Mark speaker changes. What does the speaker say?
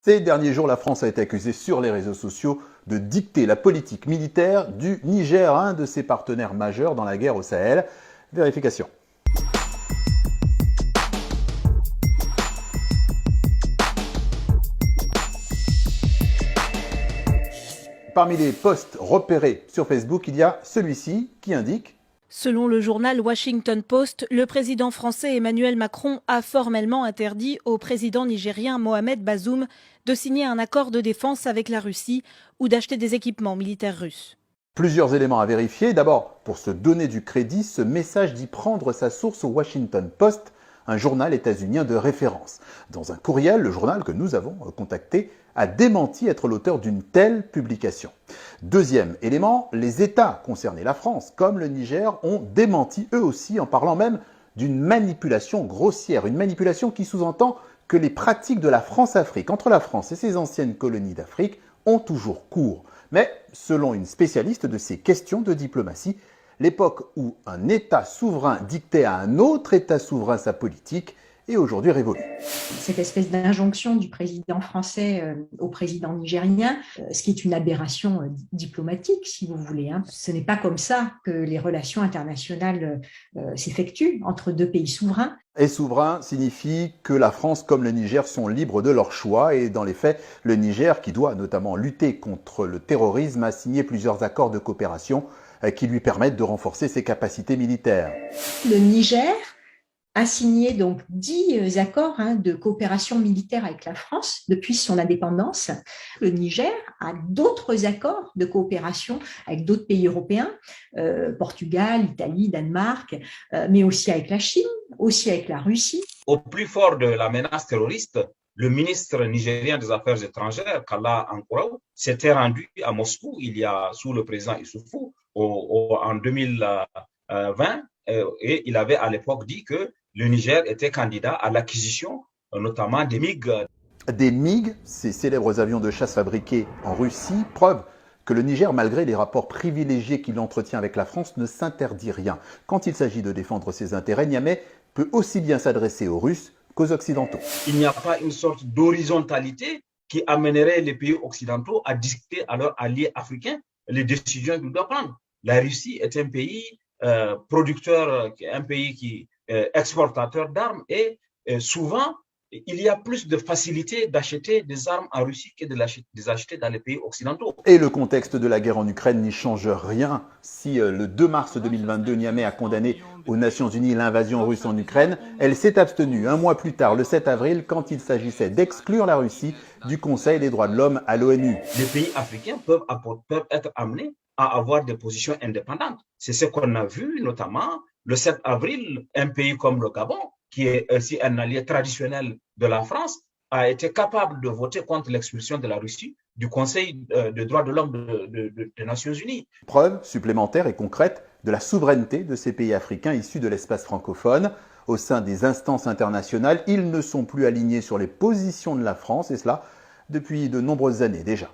Speaker 1: Ces derniers jours, la France a été accusée sur les réseaux sociaux de dicter la politique militaire du Niger, un de ses partenaires majeurs dans la guerre au Sahel. Vérification. Parmi les posts repérés sur Facebook, il y a celui-ci qui indique:
Speaker 2: selon le journal Washington Post, le président français Emmanuel Macron a formellement interdit au président nigérien Mohamed Bazoum de signer un accord de défense avec la Russie ou d'acheter des équipements militaires russes.
Speaker 1: Plusieurs éléments à vérifier. D'abord, pour se donner du crédit, ce message dit prendre sa source au Washington Post, un journal états-unien de référence. Dans un courriel, le journal que nous avons contacté a démenti être l'auteur d'une telle publication. Deuxième élément, les États concernés, la France comme le Niger, ont démenti eux aussi en parlant même d'une manipulation grossière, une manipulation qui sous-entend que les pratiques de la France-Afrique entre la France et ses anciennes colonies d'Afrique ont toujours cours. Mais selon une spécialiste de ces questions de diplomatie, l'époque où un État souverain dictait à un autre État souverain sa politique est aujourd'hui révolue.
Speaker 3: Cette espèce d'injonction du président français au président nigérien, ce qui est une aberration diplomatique, si vous voulez. Ce n'est pas comme ça que les relations internationales s'effectuent entre deux pays souverains.
Speaker 1: Et souverain signifie que la France comme le Niger sont libres de leur choix et dans les faits, le Niger, qui doit notamment lutter contre le terrorisme, a signé plusieurs accords de coopération qui lui permettent de renforcer ses capacités militaires.
Speaker 3: Le Niger a signé donc 10 accords de coopération militaire avec la France depuis son indépendance. Le Niger a d'autres accords de coopération avec d'autres pays européens, Portugal, Italie, Danemark, mais aussi avec la Chine, aussi avec la Russie.
Speaker 4: Au plus fort de la menace terroriste, le ministre nigérien des Affaires étrangères, Kalla Ankouraou, s'était rendu à Moscou sous le président Issoufou en 2020 et il avait à l'époque dit que le Niger était candidat à l'acquisition notamment des MiG.
Speaker 1: Des MiG, ces célèbres avions de chasse fabriqués en Russie, preuve que le Niger, malgré les rapports privilégiés qu'il entretient avec la France, ne s'interdit rien. Quand il s'agit de défendre ses intérêts, Niamey peut aussi bien s'adresser aux Russes qu'aux Occidentaux.
Speaker 4: Il n'y a pas une sorte d'horizontalité qui amènerait les pays occidentaux à dicter à leurs alliés africains les décisions qu'ils doivent prendre. La Russie est un pays producteur, un pays qui exportateur d'armes et souvent il y a plus de facilité d'acheter des armes en Russie que de les acheter dans les pays occidentaux.
Speaker 1: Et le contexte de la guerre en Ukraine n'y change rien. Si le 2 mars 2022, Niamey a condamné aux Nations Unies l'invasion russe en Ukraine, elle s'est abstenue un mois plus tard, le 7 avril, quand il s'agissait d'exclure la Russie du Conseil des droits de l'homme à l'ONU.
Speaker 4: Les pays africains peuvent être amenés à avoir des positions indépendantes. C'est ce qu'on a vu notamment le 7 avril, un pays comme le Gabon, qui est aussi un allié traditionnel de la France, a été capable de voter contre l'expulsion de la Russie du Conseil des droits de l'homme des Nations Unies.
Speaker 1: Preuve supplémentaire et concrète de la souveraineté de ces pays africains issus de l'espace francophone. Au sein des instances internationales, ils ne sont plus alignés sur les positions de la France, et cela depuis de nombreuses années déjà.